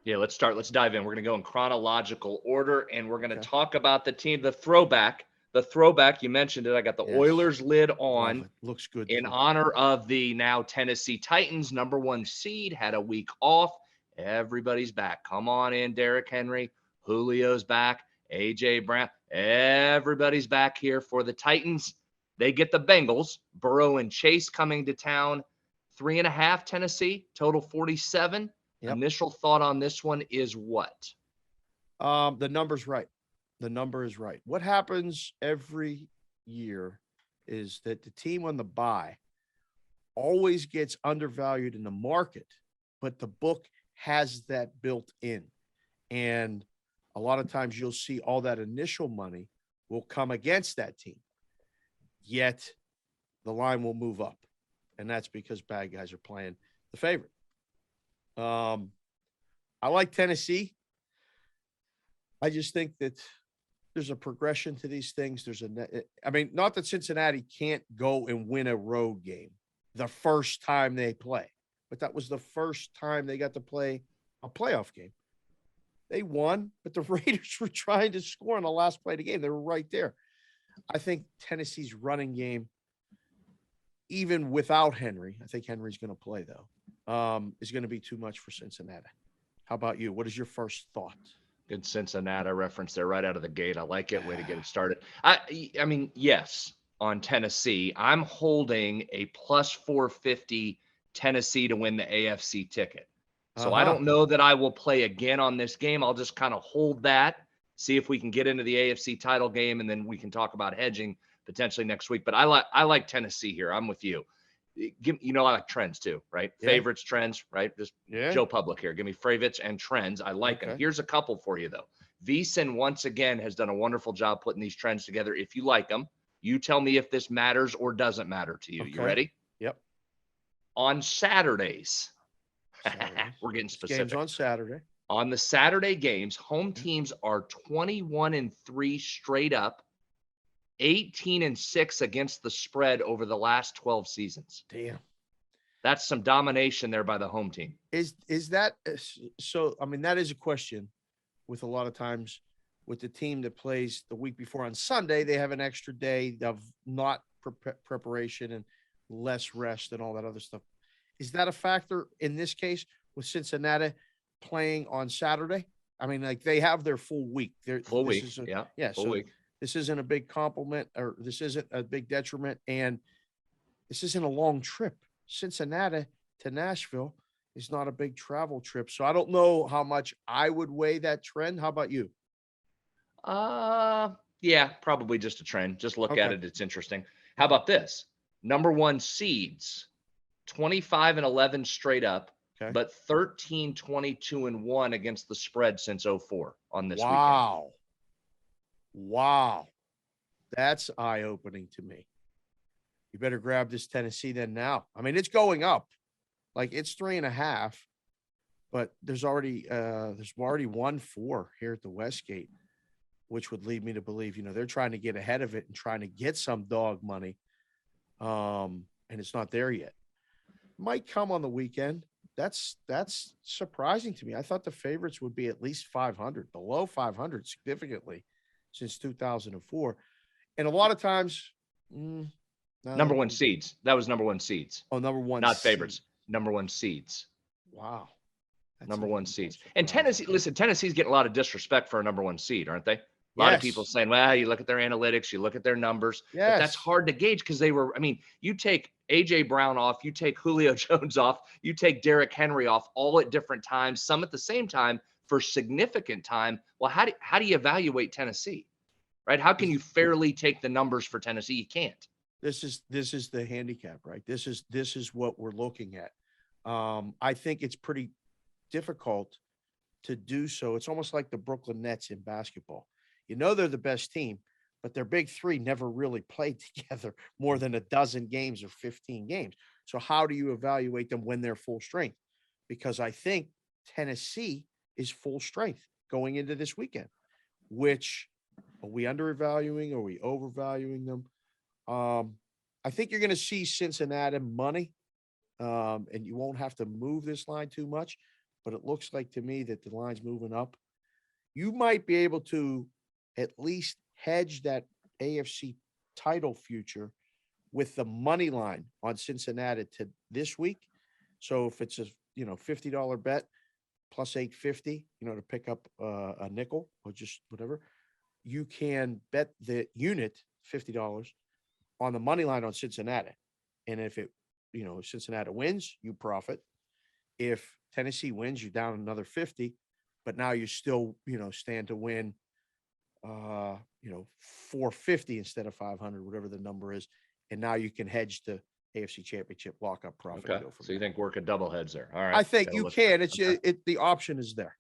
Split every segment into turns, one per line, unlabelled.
Yeah, let's start. Let's dive in. We're going to go in chronological order, and we're going to
Okay.
talk about the team, the throwback. The throwback, you mentioned it. I got the
Yes.
Oilers lid
Love
on
it. Looks good
in
too.
honor of the now Tennessee Titans, number one seed, had a week off. Everybody's back. Come on in, Derrick Henry. Julio's back. A.J. Brown. Everybody's back here for the Titans. They get the Bengals. Burrow and Chase coming to town. 3.5 Tennessee, total 47.
Yep.
Initial thought on this one is what?
The number's right. The number is right. What happens every year is that the team on the bye always gets undervalued in the market, but the book has that built in. And a lot of times you'll see all that initial money will come against that team. Yet the line will move up. And that's because bad guys are playing the favorite. I like Tennessee. I just think that there's a progression to these things. I mean, not that Cincinnati can't go and win a road game the first time they play, but that was the first time they got to play a playoff game. They won, but the Raiders were trying to score on the last play of the game. They were right there. I think Tennessee's running game, even without Henry, I think Henry's going to play though, is going to be too much for Cincinnati. How about you? What is your first thought?
Good Cincinnati reference there right out of the gate. I like it. Way to get it started. I mean, yes, on Tennessee, I'm holding a plus 450 Tennessee to win the AFC ticket. So I
Uh-huh.
don't know that I will play again on this game. I'll just kind of hold that, see if we can get into the AFC title game, and then we can talk about hedging potentially next week. But I like Tennessee here. I'm with you. I like trends too, right?
Yeah.
Favorites, trends, right? Just
Yeah.
Joe Public here. Give me favorites and trends. I like them.
Okay.
Here's a couple for you, though. VSiN, once again, has done a wonderful job putting these trends together. If you like them, you tell me if this matters or doesn't matter to you. You
Okay.
ready?
Yep.
On Saturdays,
Saturdays.
we're getting
This game's
specific.
on Saturday.
On the Saturday games, home
Yeah.
teams are 21-3 straight up, 18-6 against the spread over the last 12 seasons.
Damn.
That's some domination there by the home team.
Is that so? I mean, that is a question with a lot of times with the team that plays the week before on Sunday, they have an extra day of not preparation and less rest and all that other stuff. Is that a factor in this case with Cincinnati playing on Saturday? I mean, like they have their full week.
Full
This
week.
is a
Yeah,
yeah.
full
So
week.
this isn't a big compliment, or this isn't a big detriment, and this isn't a long trip. Cincinnati to Nashville is not a big travel trip. So I don't know how much I would weigh that trend. How about you?
Uh, yeah, probably just a trend. Just look at
Okay.
it. It's interesting. How
Okay.
about this? Number one seeds, 25-11 straight up,
Okay.
but 13-22-1 against the spread since '04 on this weekend.
Wow. Wow. That's eye opening to me. You better grab this Tennessee then now. I mean, it's going up. Like it's 3.5, but there's already 1-4 here at the Westgate, which would lead me to believe, they're trying to get ahead of it and trying to get some dog money. And it's not there yet. Might come on the weekend. That's surprising to me. I thought the favorites would be at least 500, below 500 significantly since 2004. And a lot of times,
Number
no.
one seeds. That was number one seeds,
Oh, number one
not
seed.
favorites. Number one seeds.
Wow. That's
Number
even
one
more
seeds. And
surprising.
Tennessee, listen, Tennessee's getting a lot of disrespect for a number one seed, aren't they? A lot of people
Yes.
saying, well, you look at their analytics, you look at their numbers, but that's
Yes.
hard to gauge because you take A.J. Brown off, you take Julio Jones off, you take Derrick Henry off all at different times, some at the same time for significant time. Well, how do you evaluate Tennessee, right? How can
This,
you fairly take the numbers for Tennessee? You can't.
this is the handicap, right? This is what we're looking at. I think it's pretty difficult to do so. It's almost like the Brooklyn Nets in basketball. They're the best team, but their big three never really played together more than a dozen games or 15 games. So how do you evaluate them when they're full strength? Because I think Tennessee is full strength going into this weekend, which are we undervaluing? Are we overvaluing them? Um, I think you're going to see Cincinnati money, and you won't have to move this line too much. but it looks like to me that the line's moving up. You might be able to at least hedge that AFC title future with the money line on Cincinnati to this week. So if it's a $50 bet plus 850, to pick up a nickel or just whatever, you can bet the unit $50 on the money line on Cincinnati. And if Cincinnati wins, you profit. If Tennessee wins, you're down another 50, but now you still, stand to win 450 instead of 500, whatever the number is. And now you can hedge the AFC Championship lockup profit.
Okay. So you think work a double heads there? All right.
I think you can. The option is there.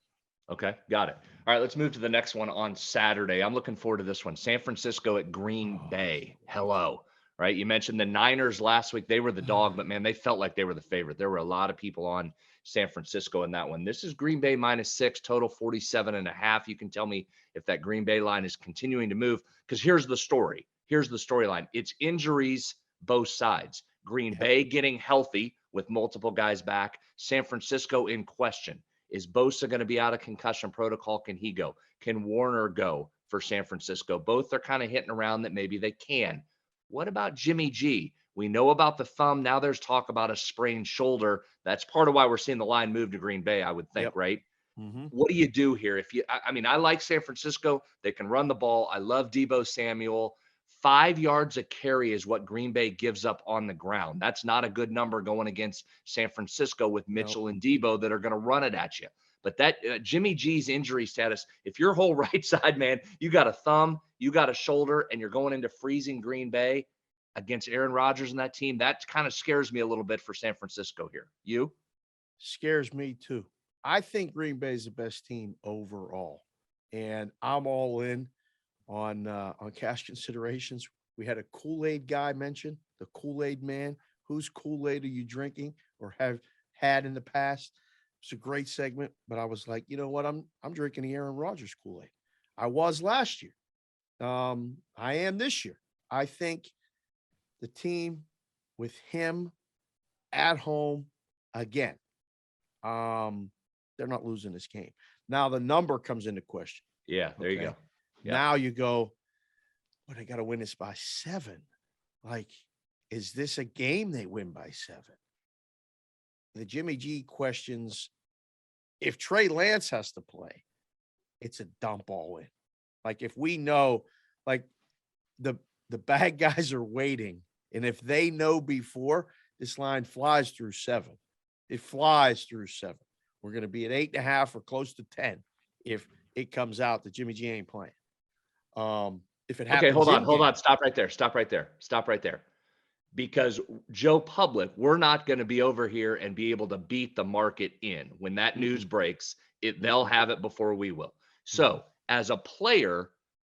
Okay, got it. All right, let's move to the next one on Saturday. I'm looking forward to this one. San Francisco at Green Bay. Hello. Right? You mentioned the Niners last week. They were the dog, but man, they felt like they were the favorite. There were a lot of people on San Francisco in that one. This is Green Bay -6, total 47.5. You can tell me if that Green Bay line is continuing to move, because here's the story. Here's the storyline. It's injuries both sides. Green Bay getting healthy with multiple guys back. San Francisco in question. Is Bosa going to be out of concussion protocol? Can he go? Can Warner go for San Francisco? Both are kind of hitting around that maybe they can. What about Jimmy G? We know about the thumb. Now there's talk about a sprained shoulder. That's part of why we're seeing the line move to Green Bay, I would think, right? Mm-hmm. What do you do here? I like San Francisco. They can run the ball. I love Deebo Samuel. 5 yards a carry is what Green Bay gives up on the ground. That's not a good number going against San Francisco with Mitchell and Deebo that are going to run it at you. But that Jimmy G's injury status, if your whole right side, man, you got a thumb, you got a shoulder, and you're going into freezing Green Bay against Aaron Rodgers and that team, that kind of scares me a little bit for San Francisco here. You?
Scares me too. I think Green Bay is the best team overall, and I'm all in on cash considerations. We had a Kool-Aid guy mention the Kool-Aid man. Whose Kool-Aid are you drinking or have had in the past? It's a great segment, but I was like, you know what? I'm drinking the Aaron Rodgers Kool-Aid. I was last year. I am this year. I think the team with him at home again, they're not losing this game. Now the number comes into question.
Yeah, there you go.
Yep. Now you go, but I got to win this by 7. Like, is this a game they win by 7? The Jimmy G questions, if Trey Lance has to play, it's a dump all in. Like, if we know, like, the bad guys are waiting, and if they know before, this line flies through 7. It flies through 7. We're going to be at 8.5 or close to 10 if it comes out that Jimmy G ain't playing. If it happens,
hold on. Stop right there. Because Joe Public, we're not going to be over here and be able to beat the market in. When that news breaks, they'll have it before we will. So as a player,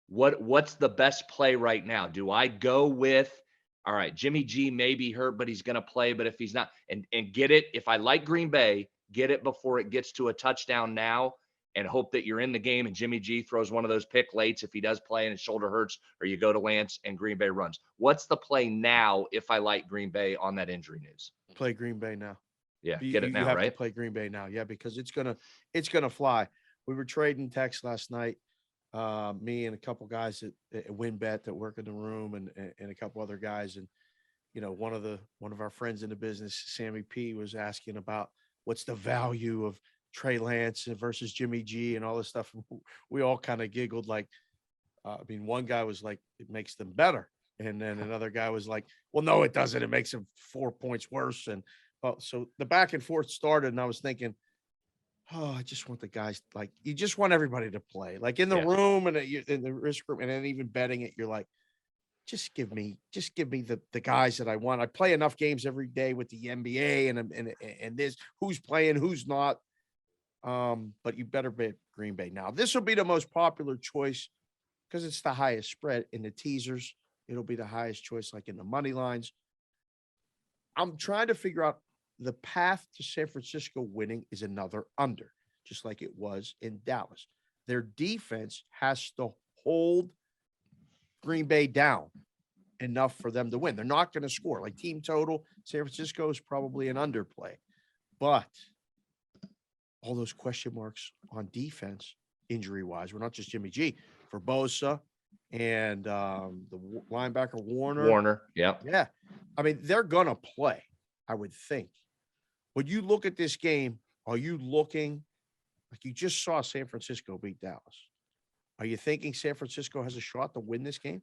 what's the best play right now? Do I go with, all right, Jimmy G may be hurt, but he's going to play. But if he's not, and get it, if I like Green Bay, get it before it gets to a touchdown now, and hope that you're in the game and Jimmy G throws one of those pick lates if he does play and his shoulder hurts, or you go to Lance and Green Bay runs. What's the play now if I like Green Bay on that injury news?
Play Green Bay now.
Yeah, get it now,
you have
right?
To play Green Bay now, yeah, because it's gonna fly. We were trading texts last night, me and a couple guys at WinBet that work in the room, and a couple other guys, and one of our friends in the business, Sammy P, was asking about what's the value of Trey Lance versus Jimmy G and all this stuff. We all kind of giggled. Like, one guy was like, it makes them better. And then another guy was like, well, no, it doesn't. It makes them 4 points worse. And so the back and forth started, and I was thinking, I just want the guys, like, you just want everybody to play, like in the room and in the risk group, and then even betting it, you're like, just give me the guys that I want. I play enough games every day with the NBA and this, who's playing, who's not. But you better bet Green Bay. Now, this will be the most popular choice because it's the highest spread in the teasers. It'll be the highest choice, like in the money lines. I'm trying to figure out the path to San Francisco winning is another under, just like it was in Dallas. Their defense has to hold Green Bay down enough for them to win. They're not going to score. Like, team total, San Francisco is probably an underplay, but all those question marks on defense, injury-wise. We're not just Jimmy G. For Bosa and linebacker Warner.
Warner. Yep.
Yeah. I mean, they're going to play, I would think. When you look at this game, are you looking like you just saw San Francisco beat Dallas? Are you thinking San Francisco has a shot to win this game?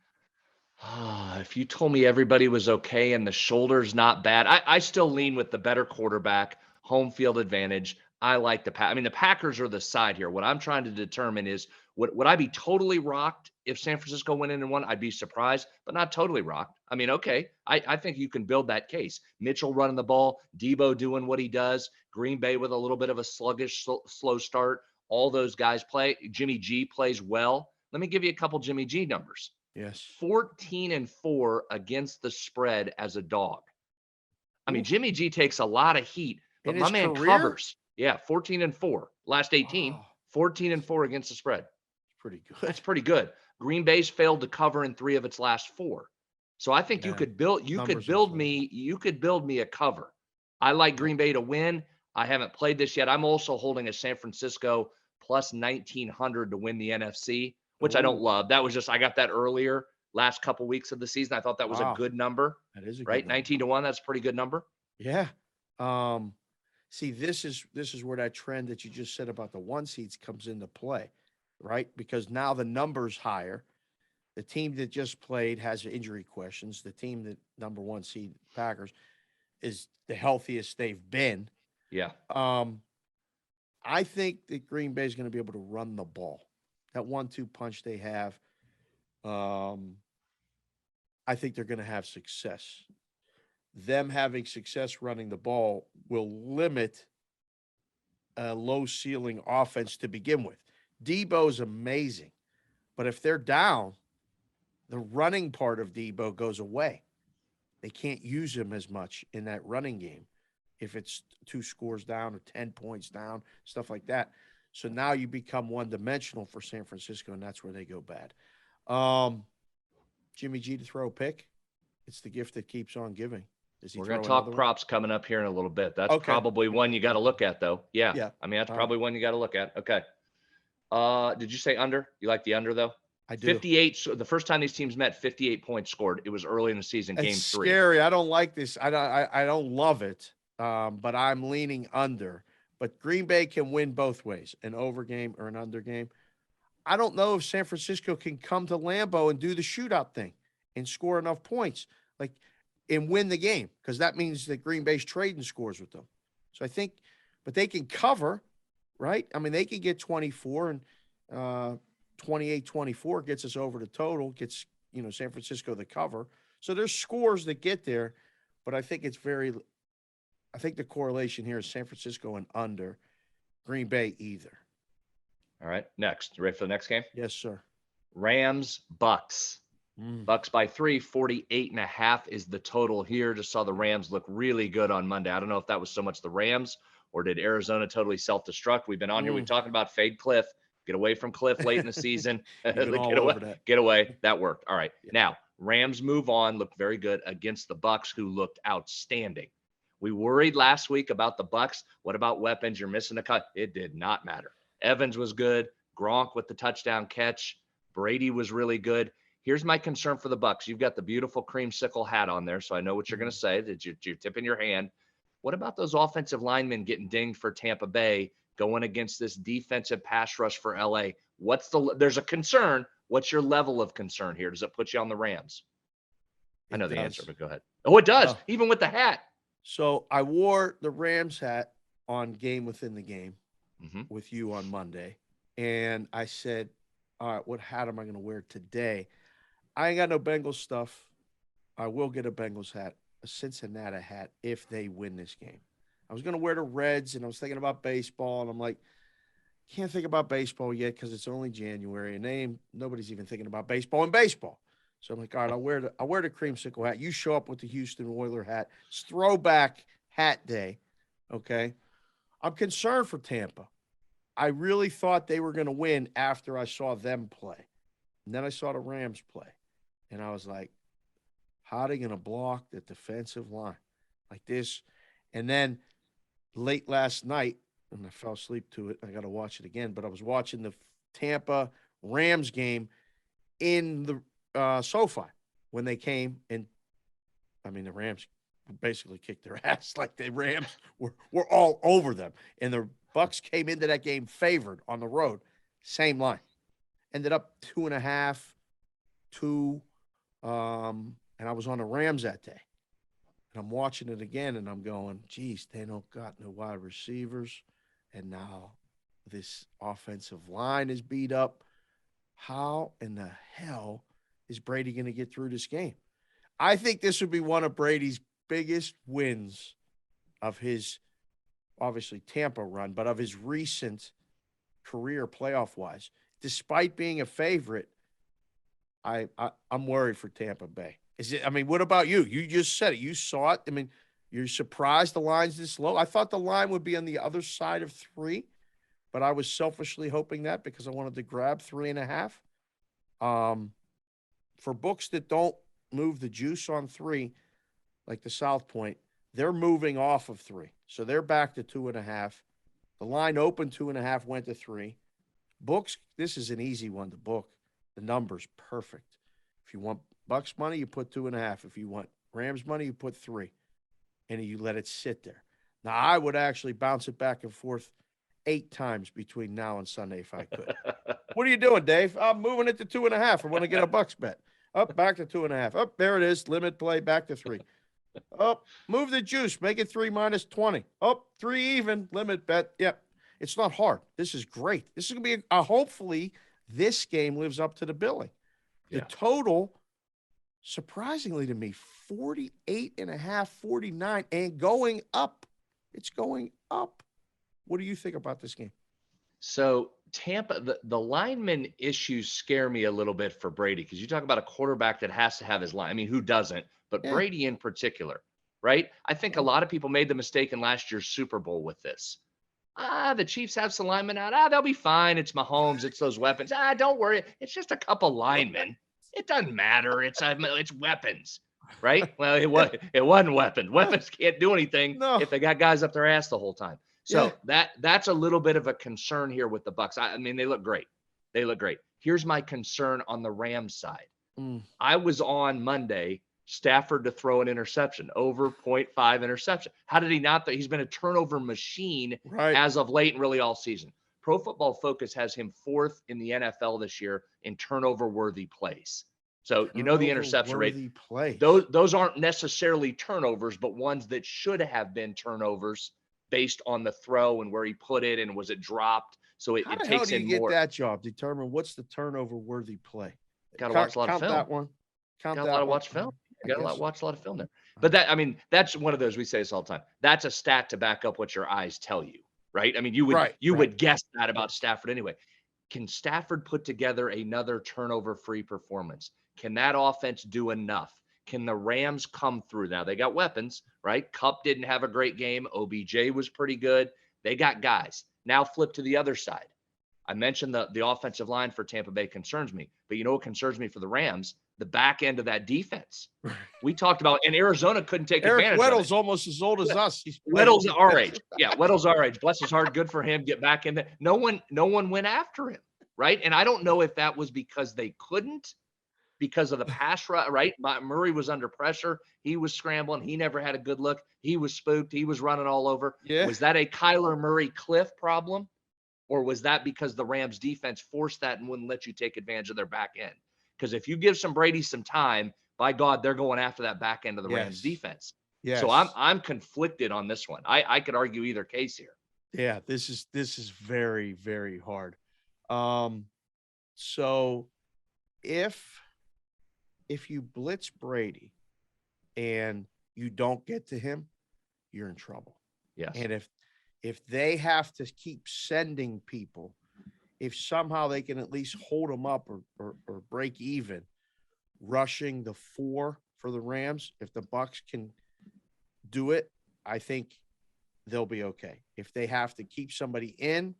If you told me everybody was okay and the shoulder's not bad, I still lean with the better quarterback, home field advantage. I like the Packers are the side here. What I'm trying to determine is would I be totally rocked if San Francisco went in and won? I'd be surprised, but not totally rocked. I mean, okay, I think you can build that case. Mitchell running the ball, Debo doing what he does, Green Bay with a little bit of a sluggish, slow start. All those guys play. Jimmy G plays well. Let me give you a couple Jimmy G numbers.
Yes.
14-4 against the spread as a dog. I mean,
Oof.
Jimmy G takes a lot of heat, but
In
my
his
man
career?
covers. Yeah, 14-4. Last 18,
Wow.
14-4 against the spread.
Pretty good.
That's pretty good. Green Bay's failed to cover in 3 of its last 4. So I think you could build me a cover. I like Green Bay to win. I haven't played this yet. I'm also holding a San Francisco plus 1900 to win the NFC, which I don't love. That was just I got that earlier last couple weeks of the season. I thought that was a good number.
That is a
right.
good number.
19-1. That's a pretty good number.
Yeah. See, this is where that trend that you just said about the 1 seeds comes into play, right? Because now the number's higher. The team that just played has injury questions. The team that number 1 seed Packers is the healthiest they've been.
Yeah.
I think that Green Bay is going to be able to run the ball. That 1-2 punch they have, I think they're going to have success. Them having success running the ball will limit a low ceiling offense to begin with. Debo's amazing, but if they're down, the running part of Debo goes away. They can't use him as much in that running game if it's 2 scores down or 10 points down, stuff like that. So now you become one-dimensional for San Francisco, and that's where they go bad. Jimmy G to throw a pick. It's the gift that keeps on giving.
We're going to talk props coming up here in a little bit. That's
Okay.
probably one you got to look at, though. Yeah.
Yeah.
I mean, that's probably one you got to look at. Okay. Did you say under? You like the under, though?
I do.
58. So the first time these teams met, 58 points scored. It was early in the season, game 3.
It's scary. I don't like this. I don't love it, but I'm leaning under. But Green Bay can win both ways, an over game or an under game. I don't know if San Francisco can come to Lambeau and do the shootout thing and score enough points, and win the game, because that means that Green Bay's trading scores with them. So I think, but they can cover, right? I mean, they can get 24 and 28-24 gets us over the total, gets, San Francisco the cover. So there's scores that get there, but I think the correlation here is San Francisco and under, Green Bay either.
All right. Next. You ready for the next game?
Yes, sir.
Rams, Bucks. Bucks by 3, 48.5 is the total here. Just saw the Rams look really good on Monday. I don't know if that was so much the Rams or did Arizona totally self-destruct. We've been on here. We're talking about fade Cliff. Get away from Cliff late in the season. Get away. That worked. All right. Yeah. Now, Rams move on. Looked very good against the Bucks, who looked outstanding. We worried last week about the Bucks. What about weapons? You're missing a cut. It did not matter. Evans was good. Gronk with the touchdown catch. Brady was really good. Here's my concern for the Bucks. You've got the beautiful creamsicle hat on there, so I know what you're going to say, that you're tipping your hand. What about those offensive linemen getting dinged for Tampa Bay going against this defensive pass rush for LA? There's a concern. What's your level of concern here? Does it put you on the Rams? I know the answer, but go ahead. Oh, it does, even with the hat.
So I wore the Rams hat on Game Within the Game with you on Monday, and I said, all right, what hat am I going to wear today? I ain't got no Bengals stuff. I will get a Bengals hat, a Cincinnati hat, if they win this game. I was going to wear the Reds, and I was thinking about baseball, and I'm like, can't think about baseball yet because it's only January, and nobody's even thinking about baseball in baseball. So I'm like, all right, I'll wear the creamsicle hat. You show up with the Houston Oiler hat. It's throwback hat day, okay? I'm concerned for Tampa. I really thought they were going to win after I saw them play. And then I saw the Rams play. And I was like, how are they going to block the defensive line like this? And then late last night, and I fell asleep to it. I got to watch it again, but I was watching the Tampa Rams game in the SoFi when they came, and I mean, the Rams basically kicked their ass. Like the Rams were all over them. And the Bucks came into that game favored on the road. Same line. Ended up 2.5, 2. And I was on the Rams that day. And I'm watching it again, and I'm going, geez, they don't got no wide receivers. And now this offensive line is beat up. How in the hell is Brady going to get through this game? I think this would be one of Brady's biggest wins of his, obviously, Tampa run, but of his recent career playoff-wise. Despite being a favorite, I'm worried for Tampa Bay. I mean, what about you? You just said it. You saw it. I mean, you're surprised the line's this low. I thought the line would be on the other side of 3, but I was selfishly hoping that because I wanted to grab 3.5. For books that don't move the juice on 3, like the South Point, they're moving off of 3. So they're back to 2.5. The line opened 2.5, went to 3. Books, this is an easy one to book. The number's perfect. If you want Bucks money, you put 2.5. If you want Rams money, you put 3. And you let it sit there. Now, I would actually bounce it back and forth 8 times between now and Sunday if I could. What are you doing, Dave? I'm moving it to 2.5. I want to get a Bucks bet. Up, back to 2.5. Up, there it is. Limit play, back to 3. Up, move the juice. Make it 3 minus 20. Up, 3 even. Limit bet. Yep. It's not hard. This is great. This is going to be hopefully this game lives up to the billing. The total, surprisingly to me, 48.5, 49, and going up. It's going up. What do you think about this game?
So Tampa, the lineman issues scare me a little bit for Brady because you talk about a quarterback that has to have his line. I mean, who doesn't? But Brady in particular, right? I think a lot of people made the mistake in last year's Super Bowl with this. The Chiefs have some linemen out. They'll be fine. It's Mahomes. It's those weapons. Don't worry. It's just a couple linemen. It doesn't matter. It's weapons, right? Well, it wasn't weapons. Weapons can't do anything if they got guys up their ass the whole time. So that's a little bit of a concern here with the Bucks. I mean, they look great. They look great. Here's my concern on the Rams side. I was on Monday, Stafford to throw an interception, over 0.5 interception. How did he not? He's been a turnover machine as of late and really all season. Pro Football Focus has him 4th in the NFL this year in turnover-worthy plays. So you know the interception rate. Those aren't necessarily turnovers, but ones that should have been turnovers based on the throw and where he put it and was it dropped. So it takes in more. How do you
get that job? Determine what's the turnover-worthy play.
Got to watch a lot of film.
Count that one.
Got a lot of watch film. Watch a lot of film there. But that's one of those, we say this all the time. That's a stat to back up what your eyes tell you, right? I mean, you would guess that about Stafford anyway. Can Stafford put together another turnover-free performance? Can that offense do enough? Can the Rams come through? Now, they got weapons, right? Kupp didn't have a great game. OBJ was pretty good. They got guys. Now flip to the other side. I mentioned the offensive line for Tampa Bay concerns me. But you know what concerns me for the Rams? The back end of that defense. We talked about, and Arizona couldn't take advantage of it.
Weddle's almost as old as us.
Weddle's our age. Yeah, Weddle's our age. Bless his heart. Good for him. Get back in there. No one went after him, right? And I don't know if that was because they couldn't, because of the pass rush, right? Murray was under pressure. He was scrambling. He never had a good look. He was spooked. He was running all over. Yeah. Was that a Kyler Murray cliff problem? Or was that because the Rams defense forced that and wouldn't let you take advantage of their back end? Because if you give Brady some time, by God, they're going after that back end of the Rams defense. Yeah. So I'm conflicted on this one. I could argue either case here.
Yeah, this is very, very hard. So if you blitz Brady and you don't get to him, you're in trouble.
Yes.
And if they have to keep sending people, if somehow they can at least hold them up or break even, rushing the 4 for the Rams, if the Bucks can do it, I think they'll be okay. If they have to keep somebody in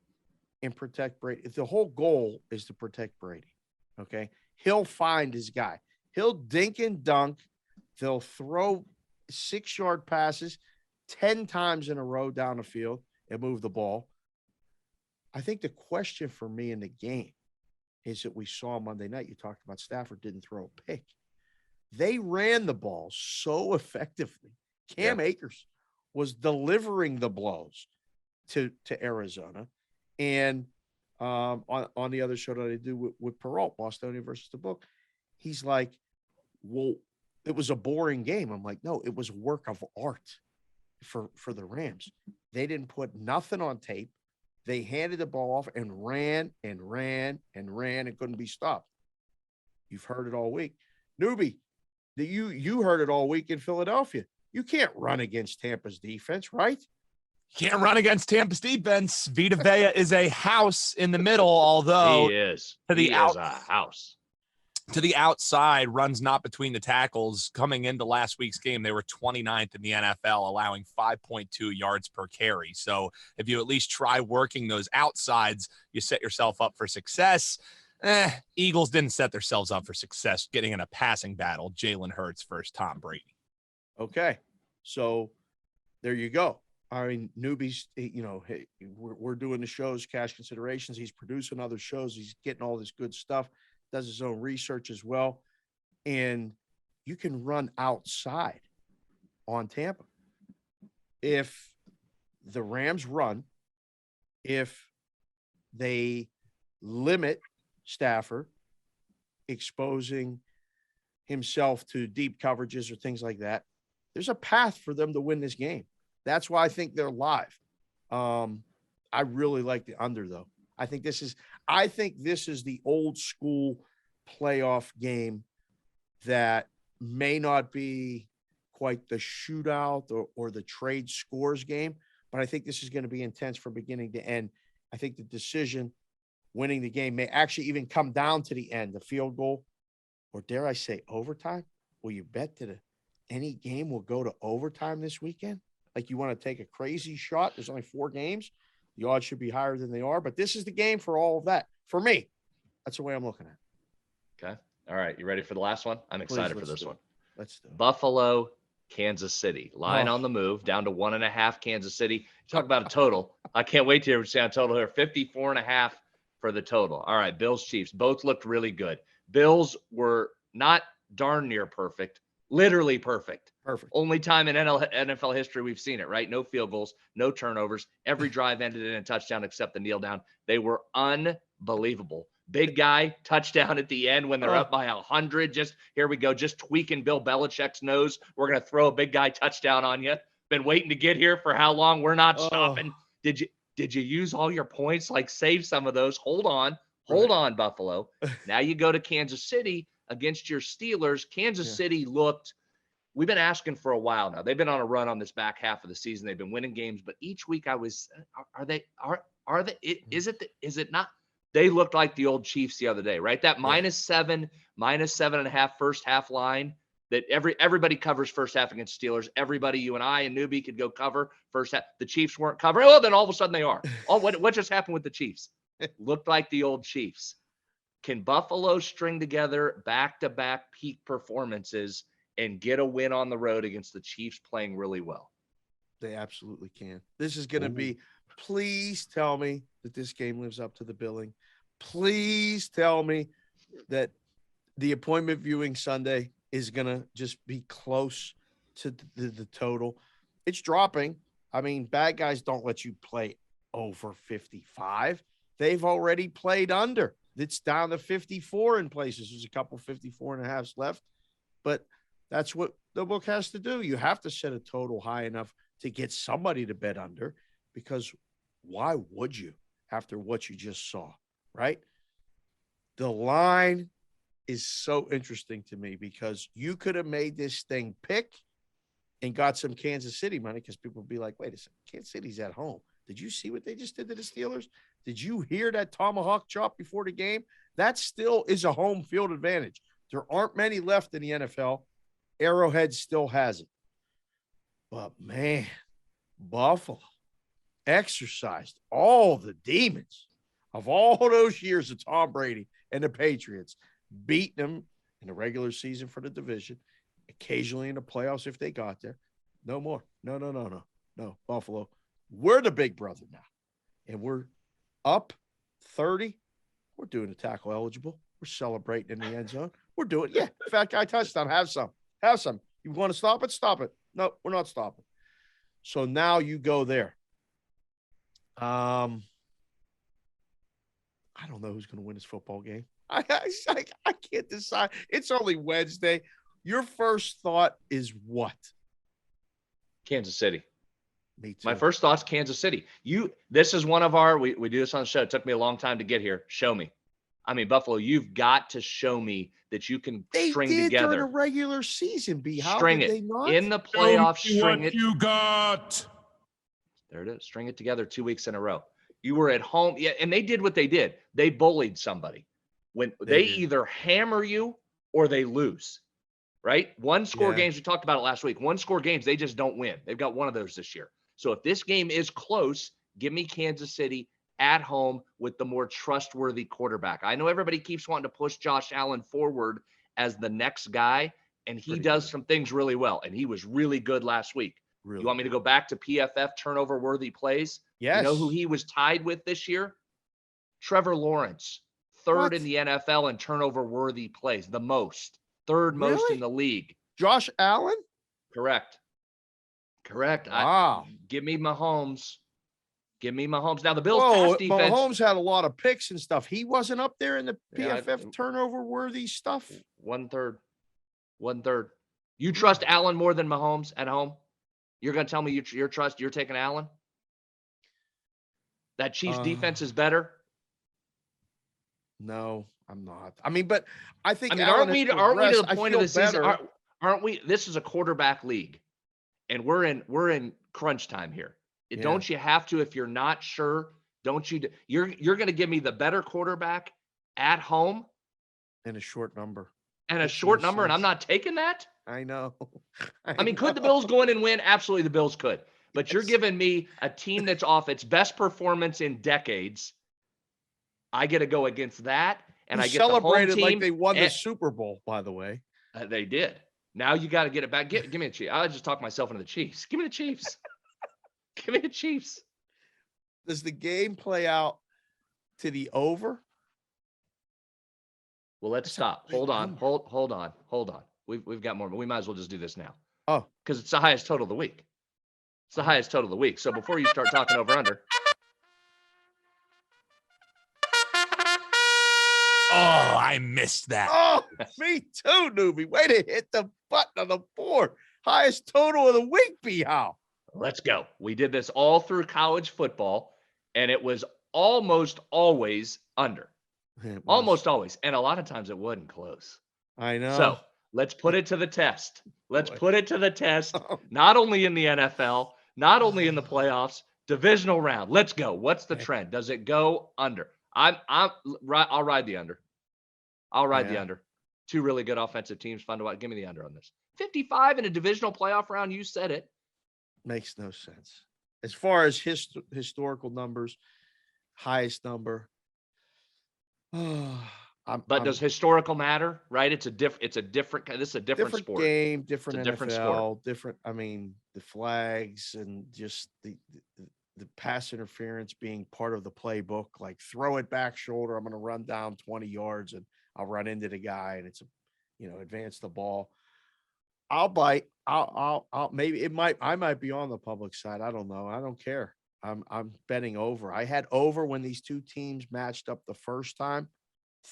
and protect Brady, if the whole goal is to protect Brady, okay, he'll find his guy. He'll dink and dunk. They'll throw 6-yard passes 10 times in a row down the field and move the ball. I think the question for me in the game is that we saw Monday night. You talked about Stafford didn't throw a pick. They ran the ball so effectively. Cam Akers was delivering the blows to Arizona. And on the other show that I do with Peralt, Bostonian versus the book, he's like, well, it was a boring game. I'm like, no, it was a work of art for the Rams. They didn't put nothing on tape. They handed the ball off and ran and ran and ran and couldn't be stopped. You've heard it all week. Newbie, you heard it all week in Philadelphia. You can't run against Tampa's defense, right?
Can't run against Tampa's defense. Vita Vea is a house in the middle, although
he is a house.
To the outside, runs not between the tackles. Coming into last week's game, they were 29th in the NFL, allowing 5.2 yards per carry. So if you at least try working those outsides, you set yourself up for success. Eagles didn't set themselves up for success getting in a passing battle. Jalen Hurts versus Tom Brady.
Okay, so there you go. I mean, Newbie's, hey, we're doing the shows, Cash Considerations. He's producing other shows. He's getting all this good stuff. Does his own research as well. And you can run outside on Tampa. If the Rams run, if they limit Stafford, exposing himself to deep coverages or things like that, there's a path for them to win this game. That's why I think they're live. I really like the under, though. I think this is the old school playoff game that may not be quite the shootout or the trade scores game, but I think this is going to be intense from beginning to end. I think the decision winning the game may actually even come down to the end, the field goal, or dare I say overtime. Will you bet that any game will go to overtime this weekend? Like, you want to take a crazy shot? There's only 4 games. The odds should be higher than they are, but this is the game for all of that. For me, that's the way I'm looking at it.
Okay. All right. You ready for the last one? I'm excited for this one.
Let's do it.
Buffalo, Kansas City. Line on the move, down to 1.5 Kansas City. Talk about a total. I can't wait to hear what you say on total here. 54.5 for the total. All right. Bills, Chiefs. Both looked really good. Bills were not darn near perfect. Literally perfect.
Perfect.
Only time in NFL history we've seen it, right? No field goals, no turnovers. Every drive ended in a touchdown except the kneel down. They were unbelievable. Big guy, touchdown at the end when they're up by 100. Just here we go, just tweaking Bill Belichick's nose. We're going to throw a big guy touchdown on you. Been waiting to get here for how long? We're not stopping. Did you use all your points? Like, save some of those. Hold on, Buffalo. Now you go to Kansas City against your Steelers. Kansas City looked, we've been asking for a while now. They've been on a run on this back half of the season. They've been winning games, but each week I was, is it not? They looked like the old Chiefs the other day, right? That -7, -7.5 first half line that everybody covers first half against Steelers. Everybody, you and I and Newbie could go cover first half. The Chiefs weren't covering. Oh, then all of a sudden they are. What just happened with the Chiefs? Looked like the old Chiefs. Can Buffalo string together back-to-back peak performances and get a win on the road against the Chiefs playing really well?
They absolutely can. This is going to be, please tell me that this game lives up to the billing. Please tell me that the appointment viewing Sunday is going to just be close to the total. It's dropping. I mean, bad guys don't let you play over 55. They've already played under. It's down to 54 in places. There's a couple 54.5s left, but that's what the book has to do. You have to set a total high enough to get somebody to bet under, because why would you after what you just saw, right? The line is so interesting to me because you could have made this thing pick and got some Kansas City money, because people would be like, wait a second, Kansas City's at home. Did you see what they just did to the Steelers? Did you hear that tomahawk chop before the game? That still is a home field advantage. There aren't many left in the NFL. Arrowhead still has it. But, man, Buffalo exercised all the demons of all those years of Tom Brady and the Patriots, beating them in the regular season for the division, occasionally in the playoffs if they got there. No more. No, Buffalo. We're the big brother now, and we're up 30. We're doing a tackle eligible. We're celebrating in the end zone. We're doing, yeah, fat guy touchdown. Have some. Have some. You want to stop it? Stop it. No, we're not stopping. So now you go there. I don't know who's going to win this football game. I can't decide. It's only Wednesday. Your first thought is what?
Kansas City.
Me too.
My first thought's Kansas City. This is one of our, we do this on the show. It took me a long time to get here. Show me. I mean, Buffalo, you've got to show me that you can string together
during a regular season. How
string
did
it
they not?
in the playoffs.
String it. You got.
There it is. String it together 2 weeks in a row. You were at home. Yeah. And they did what they did. They bullied somebody when they either hammer you or they lose, right? One score games. We talked about it last week. One score games. They just don't win. They've got one of those this year. So if this game is close, give me Kansas City at home with the more trustworthy quarterback. I know everybody keeps wanting to push Josh Allen forward as the next guy, and he does some things really well. And he was really good last week. Really? You want me to go back to PFF turnover worthy plays?
Yes.
You know who he was tied with this year? Trevor Lawrence, third in the NFL in turnover worthy plays, the most, third most in the league.
Josh Allen?
Correct.
Wow.
Give me Mahomes. Give me Mahomes. Now the Bills pass defense.
Mahomes had a lot of picks and stuff. He wasn't up there in the PFF turnover worthy stuff.
1/3. You trust Allen more than Mahomes at home? You're going to tell me you're taking Allen? That Chiefs defense is better?
No, I'm not. I mean, but I think
aren't we to the point of the season? Aren't we? This is a quarterback league, and we're in crunch time here. Don't you have to, if you're not sure, don't you? You're going to give me the better quarterback at home
and a short number.
And I'm not taking that?
I know.
I mean, could the Bills go in and win? Absolutely, the Bills could. But you're giving me a team that's off its best performance in decades. I get to go against that, and I get
celebrated
the home team
like they won the Super Bowl, by the way.
They did. Now you got to get it back. Give me the Chiefs. I just talked myself into the Chiefs. Give me the Chiefs. Give me the Chiefs.
Does the game play out to the over?
Well, let's stop. Hold on. We've got more, but we might as well just do this now.
Oh,
because it's the highest total of the week. It's the highest total of the week. So before you start talking over under.
Oh, I missed that.
Oh, me too, newbie. Way to hit the button on the board. Highest total of the week, B-How.
Let's go. We did this all through college football, and it was almost always under. Almost always. And a lot of times it wasn't close.
I know.
So let's put it to the test. Put it to the test, not only in the NFL, not only in the playoffs, divisional round. Let's go. What's the trend? Does it go under? I'll ride the under. I'll ride the under. Two really good offensive teams. Fun to watch. Give me the under on this. 55 in a divisional playoff round. You said it.
Makes no sense. As far as historical numbers, highest number.
Does historical matter? Right? This is a different sport.
Game, different NFL, different sport. Different. I mean, the flags and just the pass interference being part of the playbook. Like throw it back shoulder. I'm going to run down 20 yards and I'll run into the guy and it's advance the ball. I'll bite. I'll maybe I might be on the public side. I don't know. I don't care. I'm betting over. I had over when these two teams matched up the first time.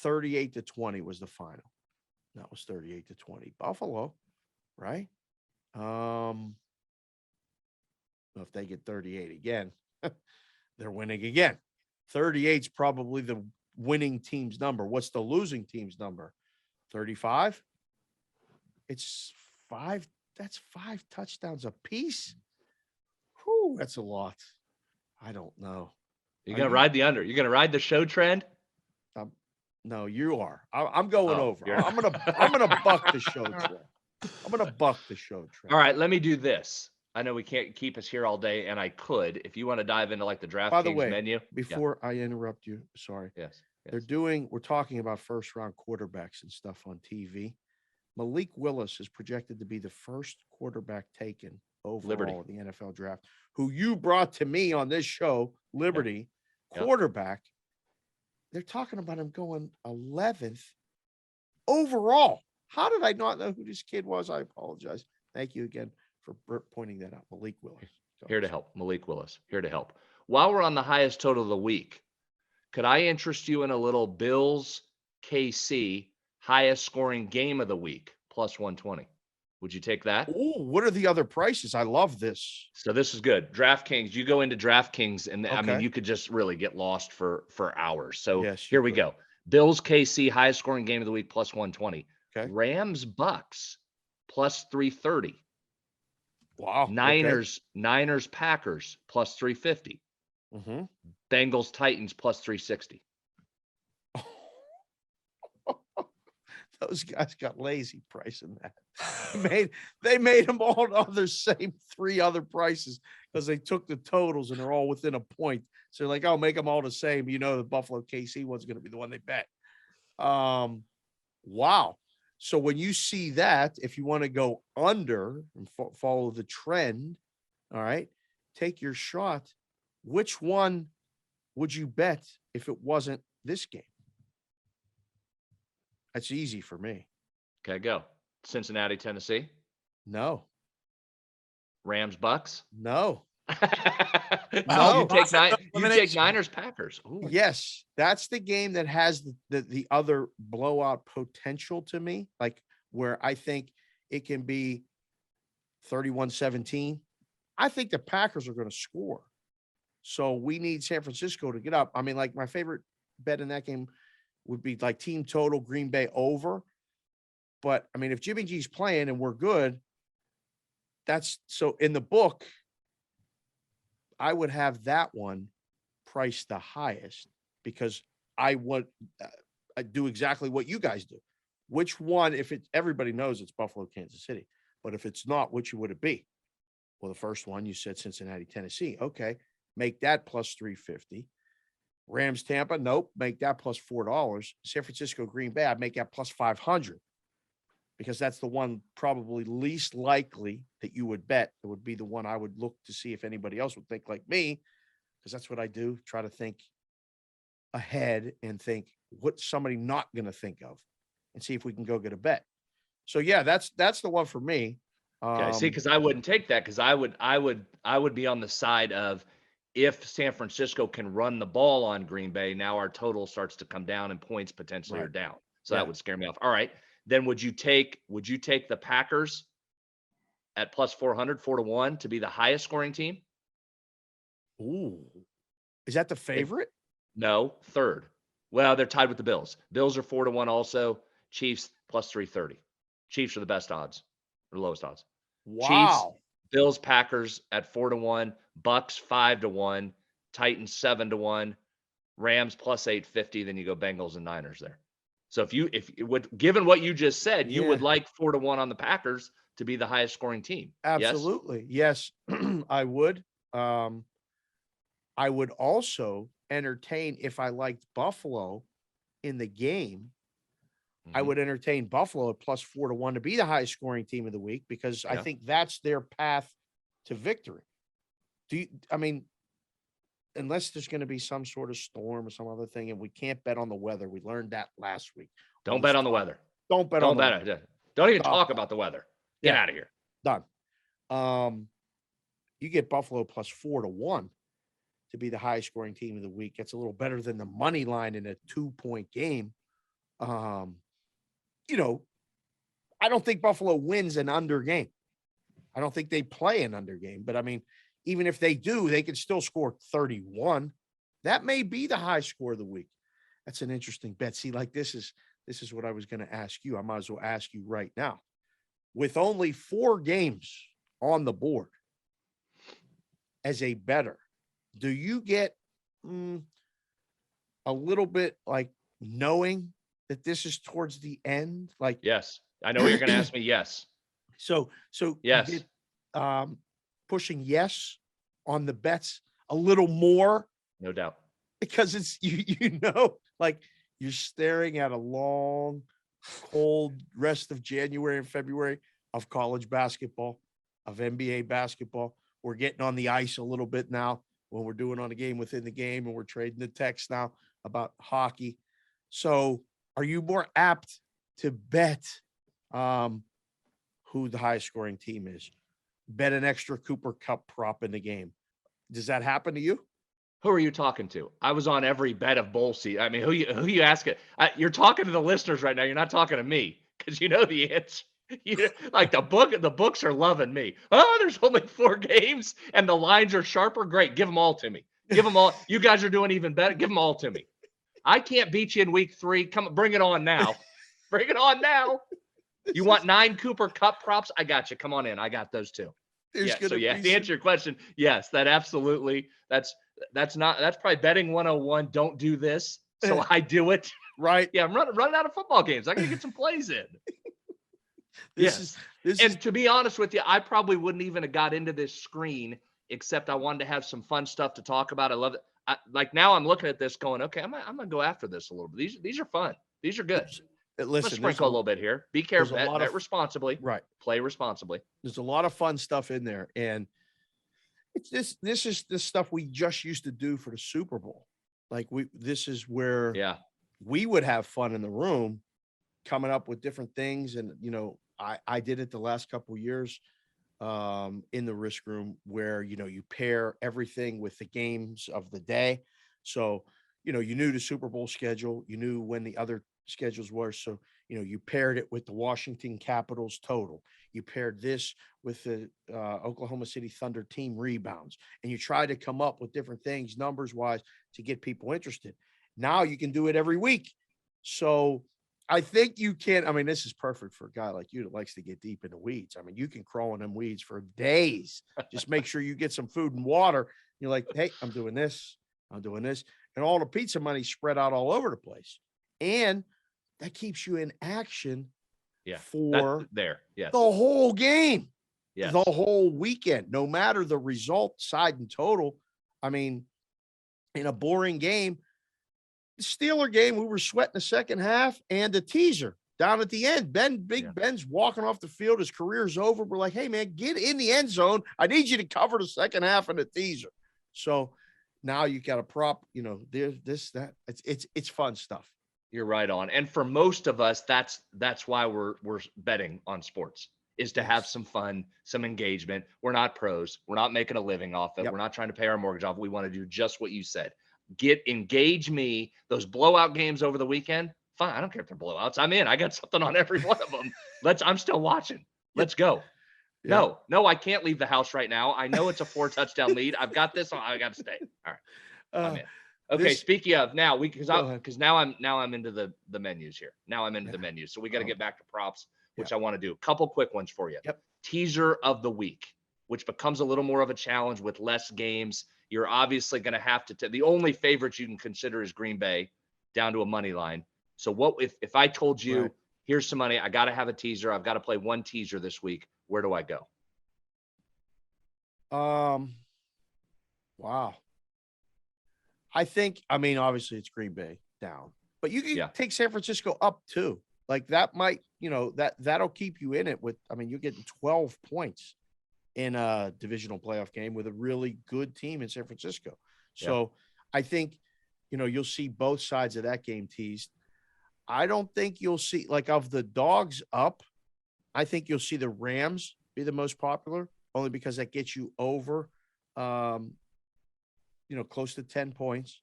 38-20 was the final. That was 38-20. Buffalo, right? If they get 38 again, they're winning again. 38 is probably the winning team's number. What's the losing team's number? 35? It's 5. That's 5 touchdowns apiece. Whew, that's a lot. I don't know.
You're going to ride the under. You're going to ride the show trend?
No, you are. I'm going over. I'm gonna buck the show trend. I'm gonna buck the show trend.
All right, let me do this. I know we can't keep us here all day, and I could if you want to dive into like the DraftKings menu.
Before I interrupt you, sorry.
Yes.
We're talking about first round quarterbacks and stuff on TV. Malik Willis is projected to be the first quarterback taken overall in the NFL draft, who you brought to me on this show, Liberty. quarterback. They're talking about him going 11th overall. How did I not know who this kid was? I apologize. Thank you again for pointing that out. Malik Willis.
Here to help. Malik Willis. Here to help. While we're on the highest total of the week, could I interest you in a little Bills KC highest scoring game of the week plus 120? Would you take that?
Oh, what are the other prices? I love this.
So this is good. DraftKings, you go into DraftKings and I mean,
Okay.
you could just really get lost for hours. So
Yes,
here
you
we
could.
go. Bills KC highest scoring game of the week plus 120.
Okay.
Rams Bucks plus 330.
Wow.
Niners Packers plus 350.
Mm-hmm.
Bengals Titans plus 360.
Those guys got lazy pricing that. They made them all the same 3 other prices because they took the totals and they're all within a point. So they're like, oh, make them all the same. You know, the Buffalo KC one's going to be the one they bet. Wow. So when you see that, if you want to go under and follow the trend, all right, take your shot. Which one would you bet if it wasn't this game? That's easy for me.
Okay, go. Cincinnati, Tennessee.
No.
Rams Bucks.
No.
You take Niners Packers. Ooh.
Yes, that's the game that has the other blowout potential to me, like where I think it can be 31-17. I think the Packers are going to score. So we need San Francisco to get up. I mean, like my favorite bet in that game would be like team total Green Bay over. But I mean, if Jimmy G's playing and we're good, that's so in the book, I would have that one priced the highest because I do exactly what you guys do. Which one, if everybody knows it's Buffalo, Kansas City, but if it's not, which would it be? Well, the first one you said Cincinnati, Tennessee. Okay. Make that plus 350. Rams, Tampa. Nope. Make that plus $4. San Francisco, Green Bay. I'd make that plus 500 because that's the one probably least likely that you would bet. It would be the one I would look to see if anybody else would think like me, because that's what I do. Try to think ahead and think what's somebody not going to think of and see if we can go get a bet. So yeah, that's the one for me.
Okay, see, because I wouldn't take that because I would be on the side of if San Francisco can run the ball on Green Bay, now our total starts to come down and points potentially are down. So that would scare me off. All right. Then would you take the Packers at plus 400, 4-1 to be the highest scoring team?
Ooh. Is that the favorite?
No, third. Well, they're tied with the Bills. Bills are 4-1 also. Chiefs plus 330. Chiefs are the best odds or lowest odds.
Wow.
Chiefs, Bills, Packers at 4-1, Bucks 5-1, Titans 7-1, Rams plus 850. Then you go Bengals and Niners there. So given what you just said, you would like 4-1 on the Packers to be the highest scoring team.
Absolutely. Yes, I would. I would also entertain if I liked Buffalo in the game.
Mm-hmm.
I would entertain Buffalo at plus 4-1 to be the highest scoring team of the week because I think that's their path to victory. Unless there's going to be some sort of storm or some other thing, and we can't bet on the weather. We learned that last week.
Don't bet on the weather.
Don't bet on the weather.
Don't even talk about the weather. Get out of here.
Done. You get Buffalo plus 4-1 to be the highest scoring team of the week. That's a little better than the money line in a 2-point game. I don't think Buffalo wins an under game. I don't think they play an under game, but I mean, even if they do, they can still score 31. That may be the high score of the week. That's an interesting bet. See, like this is what I was going to ask you. I might as well ask you right now. With only 4 games on the board as a bettor, do you get a little bit like knowing that this is towards the end? Like,
yes, I know what you're going to ask me. Yes.
So
yes,
you get, pushing yes on the bets a little more,
no doubt,
because it's like you're staring at a long, cold rest of January and February of college basketball, of NBA basketball. We're getting on the ice a little bit now. when we're doing on the game within the game, and we're trading the text now about hockey. So are you more apt to bet who the highest scoring team is? Bet an extra Cooper Cup prop in the game. Does that happen to you?
Who are you talking to? I was on every bet of bowl season. I mean, who you asking? You're talking to the listeners right now. You're not talking to me because you know the answer. Like the books are loving me. Oh, there's only 4 games and the lines are sharper. Great, give them all to me. Give them all. You guys are doing even better. Give them all to me. I can't beat you in week 3. Come, bring it on now. Bring it on now. You want 9 Cooper Cup props? I got you. Come on in. I got those too. Yeah. So to answer your question, yes, that absolutely. That's probably betting 101. Don't do this. So I do it.
Right.
Yeah. I'm running out of football games. I got to get some plays in. To be honest with you, I probably wouldn't even have got into this screen except I wanted to have some fun stuff to talk about. I love it. Like now I'm looking at this going, okay, I'm going to go after this a little bit. These are fun. These are good.
Listen,
let's sprinkle a little bit here. Be careful. Bet responsibly.
Right.
Play responsibly.
There's a lot of fun stuff in there. And it's this is the stuff we just used to do for the Super Bowl. Like this is where we would have fun in the room coming up with different things. And, I did it the last couple of years in the risk room where, you pair everything with the games of the day. So, you knew the Super Bowl schedule, you knew when the other schedules were. So, you paired it with the Washington Capitals total. You paired this with the Oklahoma City Thunder team rebounds, and you try to come up with different things numbers wise to get people interested. Now you can do it every week. So I think you can. I mean, this is perfect for a guy like you that likes to get deep in the weeds. I mean, you can crawl in them weeds for days. Just make sure you get some food and water. You're like, hey, I'm doing this. And all the pizza money spread out all over the place. And that keeps you in action for
the
whole game,
the
whole weekend, no matter the result, side and total. I mean, in a boring game, the Steeler game, we were sweating the second half and the teaser down at the end. Ben's walking off the field. His career's over. We're like, hey, man, get in the end zone. I need you to cover the second half and the teaser. So now you got a prop, there's this, that. It's fun stuff.
You're right on. And for most of us, that's why we're betting on sports, is to have some fun, some engagement. We're not pros. We're not making a living off it. We're not trying to pay our mortgage off. We want to do just what you said. Engage me. Those blowout games over the weekend, fine. I don't care if they're blowouts. I'm in. I got something on every one of them. I'm still watching. Let's go. Yeah. No, I can't leave the house right now. I know it's a 4 touchdown lead. I've got this. I got to stay. All right. I'm in. Okay, speaking of now, because now I'm into the menus here. Now I'm into the menus. So we got to get back to props, which I want to do. A couple quick ones for you.
Yep.
Teaser of the week, which becomes a little more of a challenge with less games. You're obviously going to have to the only favorites you can consider is Green Bay down to a money line. So what if I told you, here's some money, I got to have a teaser, I've got to play one teaser this week, where do I go?
Wow. Obviously it's Green Bay down, but you can take San Francisco up too. Like that might, that'll keep you in it you're getting 12 points in a divisional playoff game with a really good team in San Francisco. So I think, you'll see both sides of that game teased. I don't think you'll see, like, of the dogs up, I think you'll see the Rams be the most popular, only because that gets you over, close to 10 points.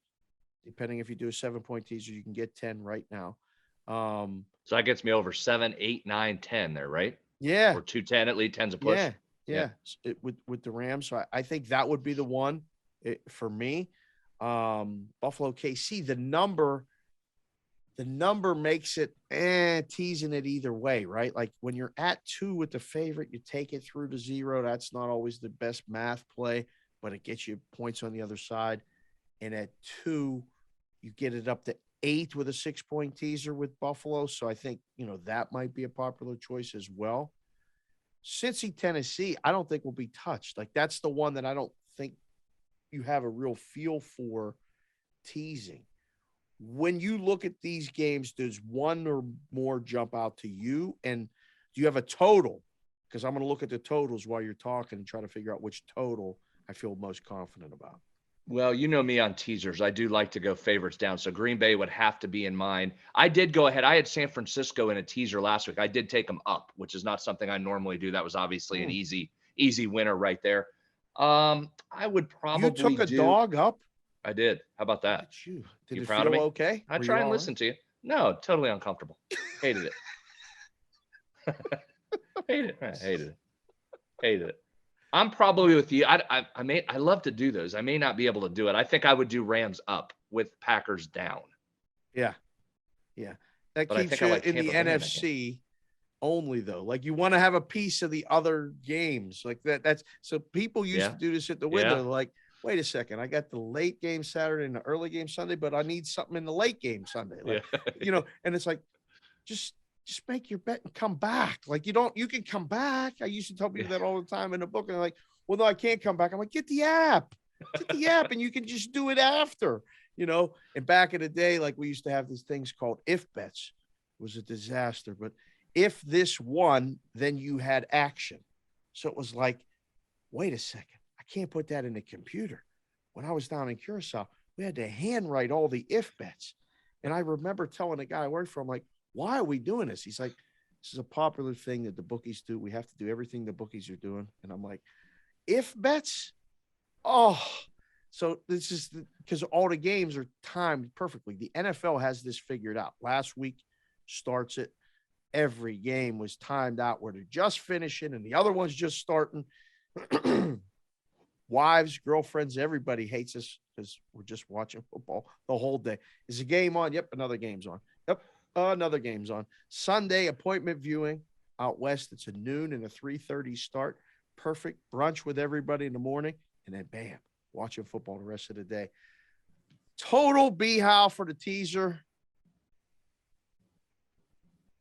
Depending if you do a 7-point teaser, you can get 10 right now.
So that gets me over 7, 8, 9, 10 there, right?
Yeah.
Or 210 at least, 10's a push.
Yeah. With the Rams. So I think that would be the one for me. Buffalo KC, the number makes it teasing it either way, right? Like when you're at 2 with the favorite, you take it through to 0. That's not always the best math play, but it gets you points on the other side. And at 2, you get it up to 8 with a 6-point teaser with Buffalo. So I think, that might be a popular choice as well. Cincy, Tennessee, I don't think will be touched. Like that's the one that I don't think you have a real feel for teasing. When you look at these games, does one or more jump out to you? And do you have a total? Because I'm going to look at the totals while you're talking and try to figure out which total I feel most confident about.
Well, you know me on teasers. I do like to go favorites down. So Green Bay would have to be in mine. I did go ahead. I had San Francisco in a teaser last week. I did take them up, which is not something I normally do. That was obviously an easy winner right there. I would
You
probably
took a
do.
dog up?
I did. How about
Look
that?
at you. Did
You
it
proud of
feel
me?
okay?
I
Were
try
you
and
all
listen to you. No, totally uncomfortable. Hated it. Hated it. I hated it. Hated it. I'm probably with you. I love to do those. I may not be able to do it. I think I would do Rams up with Packers down.
Yeah. Yeah. That
But I
keeps
think I
you
like
in the
Tampa winning that game.
NFC only, though. Like, you want to have a piece of the other games. Like that's so people used
Yeah.
to do this at the
Yeah.
window. Like, wait a second, I got the late game Saturday and the early game Sunday, but I need something in the late game Sunday. Like,
Yeah.
And it's like, just make your bet and come back. Like, you can come back. I used to tell people that all the time in the book, and they're like, well, no, I can't come back. I'm like, get the app, and you can just do it after, And back in the day, like, we used to have these things called if bets. It was a disaster, but if this won, then you had action. So it was like, wait a second, I can't put that in the computer. When I was down in Curacao, we had to handwrite all the if bets. And I remember telling the guy I worked for, I'm like, why are we doing this? He's like, this is a popular thing that the bookies do. We have to do everything the bookies are doing. And I'm like, if bets? Oh, so this is because all the games are timed perfectly. The NFL has this figured out. Last week starts it. Every game was timed out where they're just finishing and the other one's just starting. Wives, girlfriends, everybody hates us because we're just watching football the whole day. Is a game on? Yep, another game's on. Yep, another game's on. Sunday appointment viewing out west. It's a noon and a 3:30 start. Perfect brunch with everybody in the morning, and then bam, watching football the rest of the day. Total B-How for the teaser.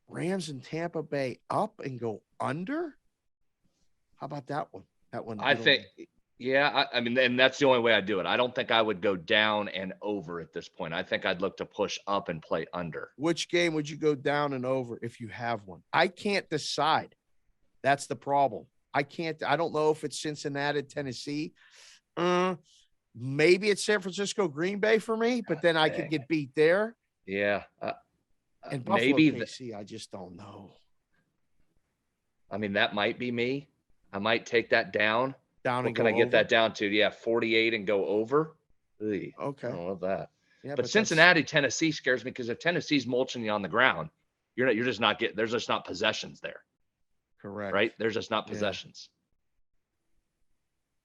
Rams and Tampa Bay up and go under? How about that one? That one.
I think, I mean, and that's the only way I'd do it. I don't think I would go down and over at this point. I think I'd look to push up and play under.
Which game would you go down and over if you have one? I can't decide. That's the problem. I don't know if it's Cincinnati, Tennessee. Maybe it's San Francisco, Green Bay for me, but then I could get beat there.
Yeah.
And Buffalo,
maybe
KC, I just don't know.
I mean, that might be me. I might take that down.
What
can I get that down to? Yeah, 48 and go over. Okay. I don't love that. Yeah, but Cincinnati, Tennessee scares me because if Tennessee's mulching you on the ground, you're just not getting. There's just not possessions there.
Correct.
Right? There's just not possessions.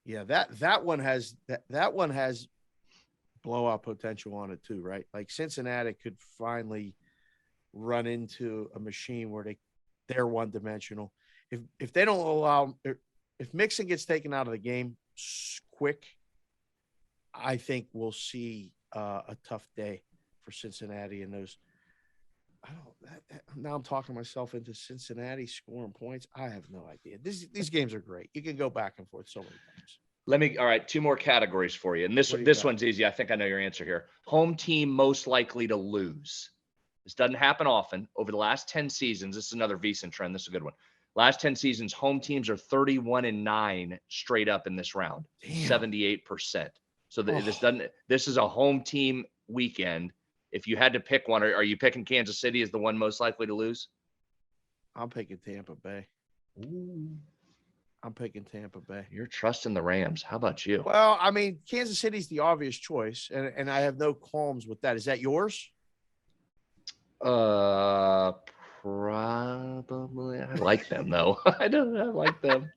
Yeah, that one has blowout potential on it too, right? Like Cincinnati could finally run into a machine where they're one dimensional. If they don't allow, if Mixon gets taken out of the game quick, I think we'll see a tough day for Cincinnati and those. Now I'm talking myself into Cincinnati scoring points. I have no idea. These games are great. You can go back and forth so many times.
All right, two more categories for you. And this one's easy. I think I know your answer here. Home team most likely to lose. This doesn't happen often. Over the last 10 seasons, this is another VSiN trend. This is a good one. Last 10 seasons, home teams are 31-9 straight up in this round. Damn. 78%. So this is a home team weekend. If you had to pick one, are you picking Kansas City as the one most likely to lose?
I'm picking Tampa Bay.
Ooh.
I'm picking Tampa Bay.
You're trusting the Rams. How about you?
Well, I mean, Kansas City's the obvious choice, and I have no qualms with that. Is that yours?
Probably. I like them though. I like them.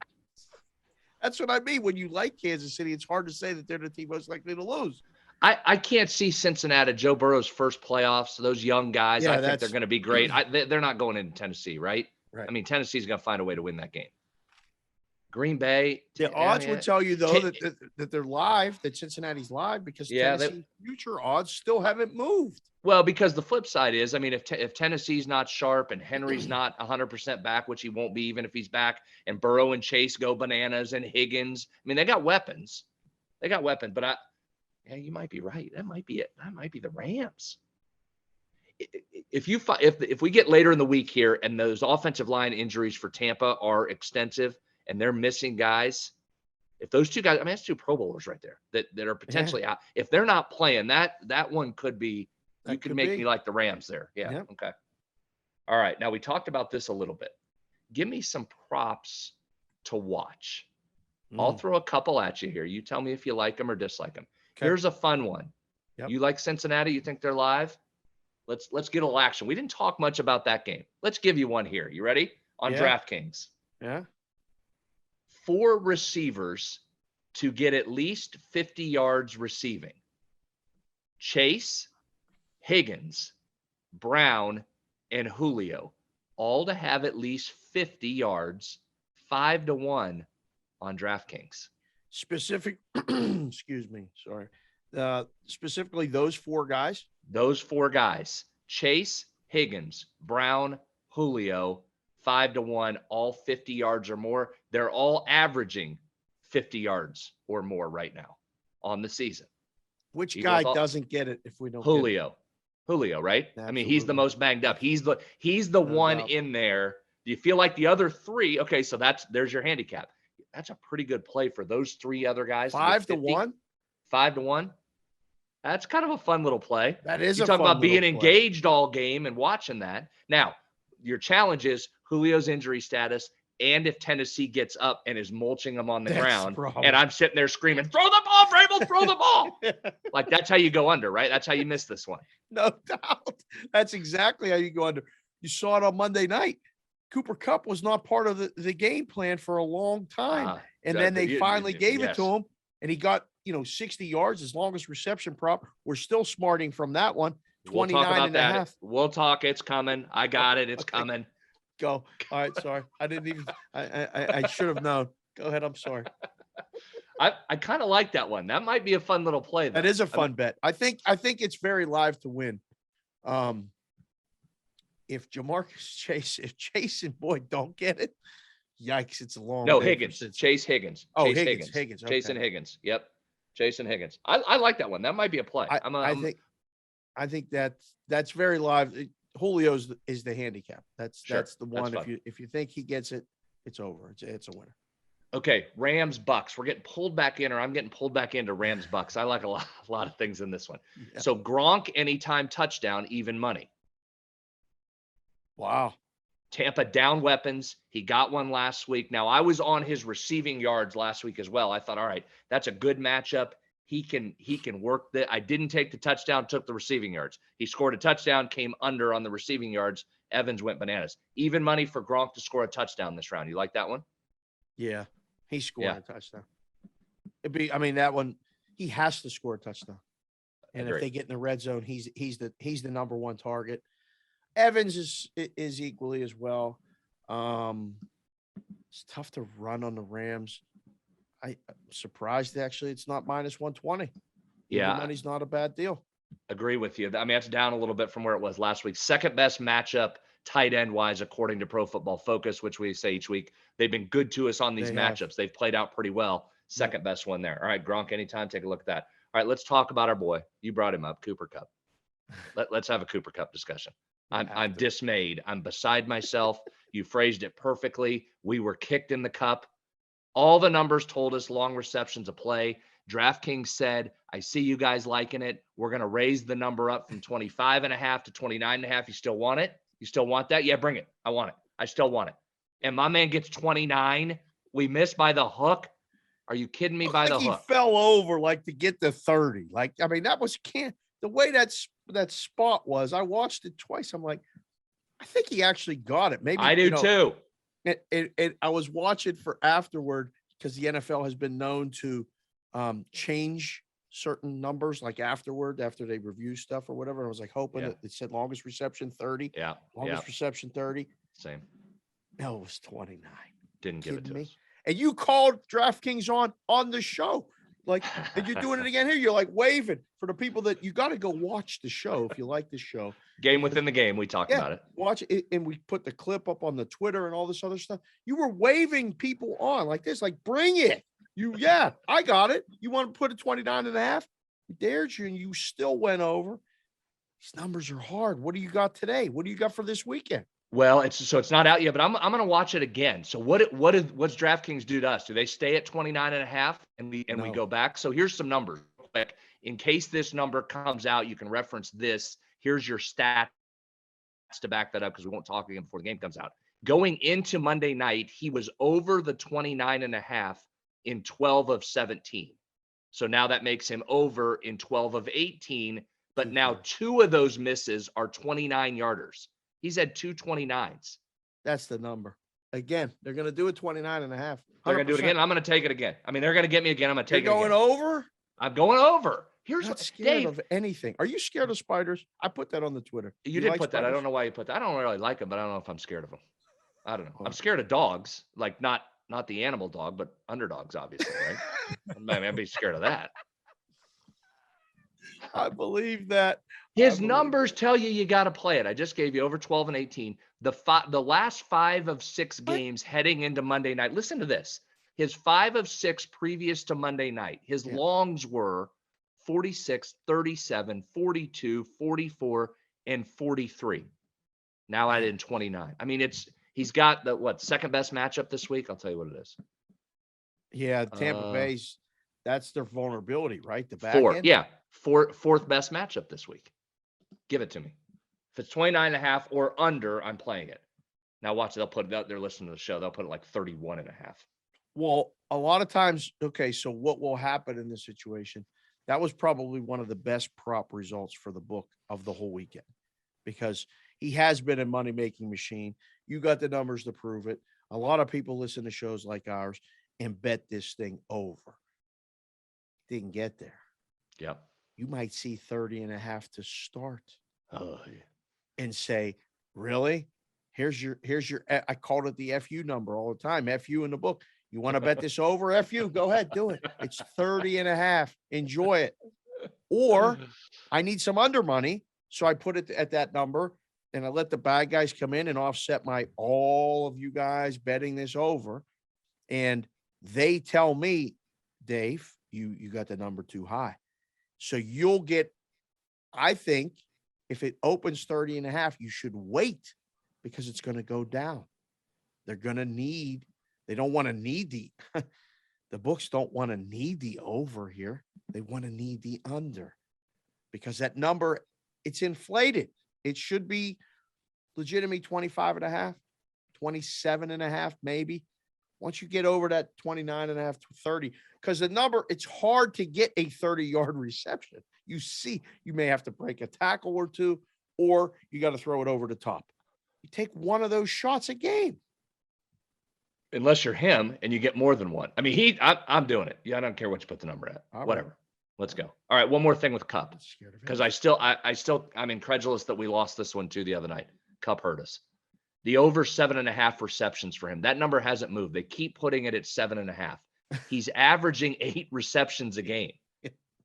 That's what I mean. When you like Kansas City, it's hard to say that they're the team most likely to lose.
I can't see Cincinnati, Joe Burrow's first playoffs. Those young guys, I think they're going to be great. They're not going into Tennessee, right?
Right.
I mean, Tennessee's going to find a way to win that game. Green Bay.
The odds would tell you, though, that they're live, that Cincinnati's live, because Tennessee's future odds still haven't moved.
Well, because the flip side is, I mean, if Tennessee's not sharp and Henry's not 100% back, which he won't be even if he's back, and Burrow and Chase go bananas and Higgins, I mean, they got weapons. But you might be right. That might be it. That might be the Rams. If we get later in the week here and those offensive line injuries for Tampa are extensive and they're missing guys, If those two guys, I mean, that's two Pro Bowlers right there that are potentially out. If they're not playing, that one could be. You could make me like the Rams there. Yeah.
Yep.
Okay. All right. Now we talked about this a little bit. Give me some props to watch. I'll throw a couple at you here. You tell me if you like them or dislike them.
Okay.
Here's a fun one.
Yep.
You like Cincinnati? You think they're live? Let's get a little action. We didn't talk much about that game. Let's give you one here. You ready? On DraftKings.
Yeah.
4 receivers to get at least 50 yards receiving. Chase, Higgins, Brown, and Julio, all to have at least 50 yards, 5-1 on DraftKings.
Excuse me. Sorry. Specifically those 4 guys.
Those 4 guys, Chase, Higgins, Brown, Julio, 5-1, all 50 yards or more. They're all averaging 50 yards or more right now on the season.
Which guy doesn't get it if we don't?
Julio, right?
Absolutely.
I mean, he's the most banged up. He's the one in there. Do you feel like the other 3? Okay, so there's your handicap. That's a pretty good play for those 3 other guys.
5-1.
5-1. That's kind of a fun little play.
That is.
You talk about being engaged all game and watching that. Now, your challenge is Julio's injury status, and if Tennessee gets up and is mulching them on the ground, and I'm sitting there screaming, "Throw the ball, Vrabel! Throw the ball!" Like that's how you go under, right? That's how you miss this one.
No doubt. That's exactly how you go under. You saw it on Monday night. Cooper Kupp was not part of the game plan for a long time. And then they finally gave it to him, and he got, 60 yards, his longest reception prop. We're still smarting from that one. 29.5.
We'll talk. It's coming. I got it. It's coming.
Go. All right. Sorry. I didn't even, I should have known. Go ahead. I'm sorry.
I kind of like that one. That might be a fun little play.
That is a fun bet. I think it's very live to win. If Chase and Boyd don't get it, yikes, it's a long.
No, Higgins. Chase Higgins.
Oh,
Chase
Higgins. Okay.
Chase and Higgins. Yep. Chase and Higgins. I like that one. That might be a play.
I think that's very live. Julio is the handicap. That's the one. If you think he gets it, it's over. It's a winner.
Okay, Rams Bucks. We're getting pulled back in, or I'm getting pulled back into Rams Bucks. I like a lot of things in this one. Yeah. So Gronk anytime touchdown, even money.
Wow.
Tampa down weapons. He got one last week. Now I was on his receiving yards last week as well. I thought, all right, that's a good matchup. He can work that. I didn't take the touchdown, took the receiving yards. He scored a touchdown, came under on the receiving yards. Evans went bananas. Even money for Gronk to score a touchdown this round. You like that one?
Yeah. He scored a touchdown. That one, he has to score a touchdown. And if they get in the red zone, he's the number one target. Evans is equally as well. It's tough to run on the Rams. I'm surprised actually it's not minus 120.
Yeah.
Money's not a bad deal.
Agree with you. I mean, that's down a little bit from where it was last week. Second best matchup tight end wise, according to Pro Football Focus, which we say each week. They've been good to us on these matchups. They've played out pretty well. Second best one there. All right, Gronk, anytime, take a look at that. All right, let's talk about our boy. You brought him up, Cooper Kupp. Let's have a Cooper Kupp discussion. I'm dismayed. I'm beside myself. You phrased it perfectly. We were kicked in the cup. All the numbers told us long receptions a play. DraftKings said, I see you guys liking it. We're going to raise the number up from 25.5 to 29.5. You still want it? You still want that? Yeah, bring it. I want it. I still want it. And my man gets 29. We missed by the hook. Are you kidding me? By the hook.
He fell over to get to 30. That was the way that spot was. I watched it twice. I'm like, I think he actually got it. Maybe
I do too.
I was watching for afterward because the NFL has been known to change certain numbers afterward, after they review stuff or whatever. I was hoping that it said longest reception 30.
Yeah.
Longest reception 30.
Same.
No, it was 29.
Didn't give it to us.
And you called DraftKings on the show. And you're doing it again here. You're waving for the people that you got to go watch the show if you like the show.
Game within the game. We talked about it.
Watch it. And we put the clip up on the Twitter and all this other stuff. You were waving people on like this, bring it. I got it. You want to put a 29.5? We dared you and you still went over. These numbers are hard. What do you got today? What do you got for this weekend?
Well, it's not out yet, but I'm going to watch it again. So what's DraftKings do to us? Do they stay at 29.5 and we
No.
go back? So here's some numbers real quick. In case this number comes out, you can reference this. Here's your stats to back that up because we won't talk again before the game comes out. Going into Monday night, he was over the 29.5 in 12 of 17. So now that makes him over in 12 of 18, but now 2 of those misses are 29 yarders. He's had 2 29s.
That's the number. Again, they're going to do it 29.5.
They're going to do it again. I'm going to take it again. I mean, they're going to get me again. I'm going to take it again.
You're going over?
I'm going over. Here's
Not
what,
scared
Dave,
of anything. Are you scared of spiders? I put that on the Twitter.
you did
like
put that. I
spiders?
don't know why you put that. I don't really like them, but I don't know if I'm scared of them. I don't know. I'm scared of dogs, like not the animal dog, but underdogs, obviously, right? I'd be scared of that.
I believe that.
His numbers tell you got to play it. I just gave you over 12 and 18. The last 5 of 6 games heading into Monday night. Listen to this. His 5 of 6 previous to Monday night. His longs were 46, 37, 42, 44, and 43. Now add in 29. I mean, he's got the second best matchup this week. I'll tell you what it is.
Yeah, Tampa Bay's that's their vulnerability, right? The back
4.
end?
Yeah. Fourth best matchup this week. Give it to me. If it's 29.5 or under, I'm playing it. Now watch, they're listening to the show. They'll put it like 31.5.
Well, a lot of times, okay, so what will happen in this situation? That was probably one of the best prop results for the book of the whole weekend because he has been a money-making machine. You got the numbers to prove it. A lot of people listen to shows like ours and bet this thing over. Didn't get there.
Yep.
You might see 30.5 to start.
Oh, yeah.
And say, really? Here's your, I called it the FU number all the time. FU in the book. You want to bet this over? FU, go ahead, do it. It's 30.5. Enjoy it. Or I need some under money. So I put it at that number and I let the bad guys come in and offset all of you guys betting this over. And they tell me, Dave, you got the number too high. So you'll get, I think, if it opens 30.5, you should wait because it's going to go down. They're going to they don't want to need the books don't want to need the over here. They want to need the under because that number, it's inflated. It should be legitimately 25.5, 27.5, maybe. Once you get over that 29.5 to 30, because the number, it's hard to get a 30-yard reception. You see, you may have to break a tackle or two, or you got to throw it over the top. You take one of those shots a game.
Unless you're him and you get more than one. I mean, I'm doing it. Yeah, I don't care what you put the number at.
All
Whatever.
right.
Let's go. All right, one more thing with Kupp. Because I'm incredulous that we lost this one too the other night. Kupp hurt us. The over 7.5 receptions for him. That number hasn't moved. They keep putting it at 7.5. He's averaging 8 receptions a game.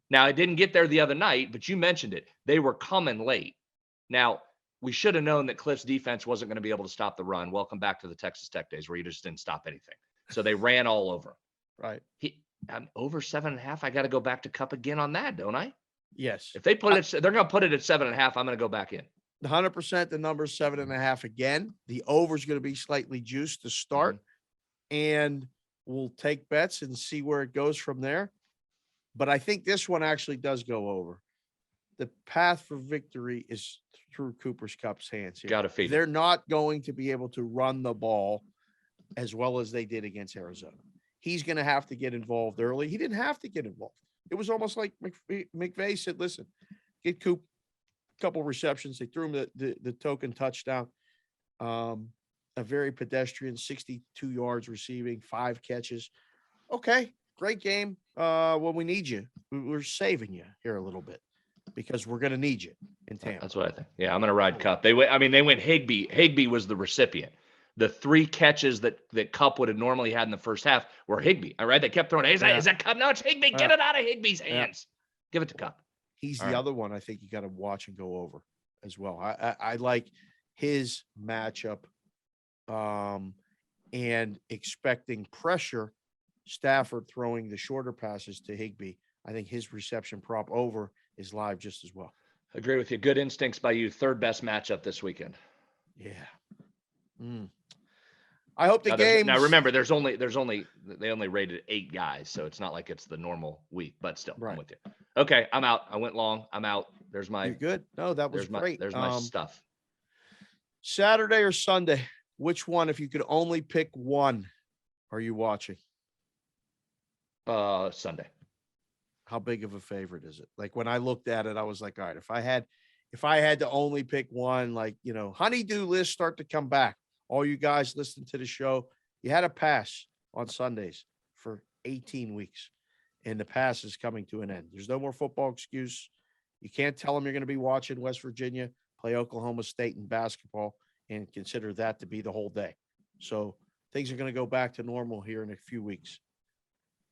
Now, it didn't get there the other night, but you mentioned it. They were coming late. Now, we should have known that Cliff's defense wasn't going to be able to stop the run. Welcome back to the Texas Tech days where you just didn't stop anything. So they ran all over.
Right.
I'm over 7.5. I got to go back to Kupp again on that, don't I?
Yes.
If they put it, they're going to put it at 7.5. I'm going to go back in.
100%, the number's 7.5 again. The over is going to be slightly juiced to start, and we'll take bets and see where it goes from there. But I think this one actually does go over. The path for victory is through Cooper Kupp's hands here.
Got to feed
They're not going to be able to run the ball as well as they did against Arizona. He's going to have to get involved early. He didn't have to get involved. It was almost like McVay said, listen, get Coop a couple receptions. They threw him the token touchdown. A very pedestrian 62 yards receiving, 5 catches. Okay, great game. When we need you, we're saving you here a little bit because we're going to need you in Tampa.
That's what I think. Yeah, I'm going to ride Kupp. They went Higbee. Higbee was the recipient. The 3 catches that Kupp would have normally had in the first half were Higbee. All right, they kept throwing. Hey, is that Kupp? No, it's Higbee. Get it out of Higbee's hands. Give it to Kupp.
He's the other one I think you got to watch and go over as well. I like his matchup and expecting pressure. Stafford throwing the shorter passes to Higbee. I think his reception prop over is live just as well.
Agree with you. Good instincts by you. Third best matchup this weekend.
Yeah. I hope the games.
Now remember, they only rated 8 guys, so it's not like it's the normal week. But still,
Right.
I'm with you. Okay, I'm out. I went long. I'm out. There's my.
You're good. No, that was great.
There's my stuff.
Saturday or Sunday? Which one, if you could only pick one, are you watching?
Sunday.
How big of a favorite is it? Like when I looked at it, I was like, all right, if I had to only pick one, like, honeydew lists start to come back. All you guys listen to the show, you had a pass on Sundays for 18 weeks, and the pass is coming to an end. There's no more football excuse. You can't tell them you're going to be watching West Virginia play Oklahoma State in basketball and consider that to be the whole day. So things are going to go back to normal here in a few weeks.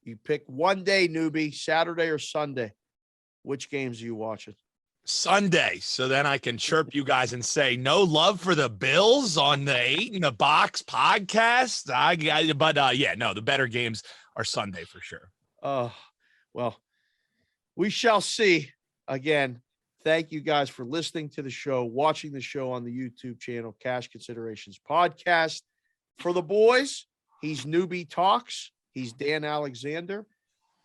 You pick one day, newbie, Saturday or Sunday. Which games are you watching?
Sunday. So then I can chirp you guys and say, no love for the Bills on the 8 in the Box podcast. The better games are Sunday for sure.
Well, we shall see. Again, thank you guys for listening to the show, watching the show on the YouTube channel, Cash Considerations Podcast. For the boys, he's Newbie Talks. He's Dan Alexander.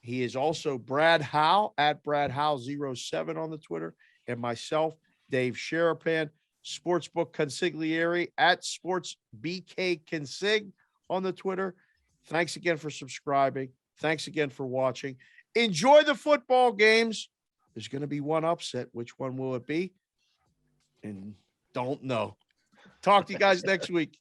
He is also Brad Howe at Brad Howe07 on the Twitter, and myself, Dave Sherapan, Sportsbook Consigliere at Sports BK Consig on the Twitter. Thanks again for subscribing. Thanks again for watching. Enjoy the football games. There's going to be one upset. Which one will it be? And don't know. Talk to you guys next week.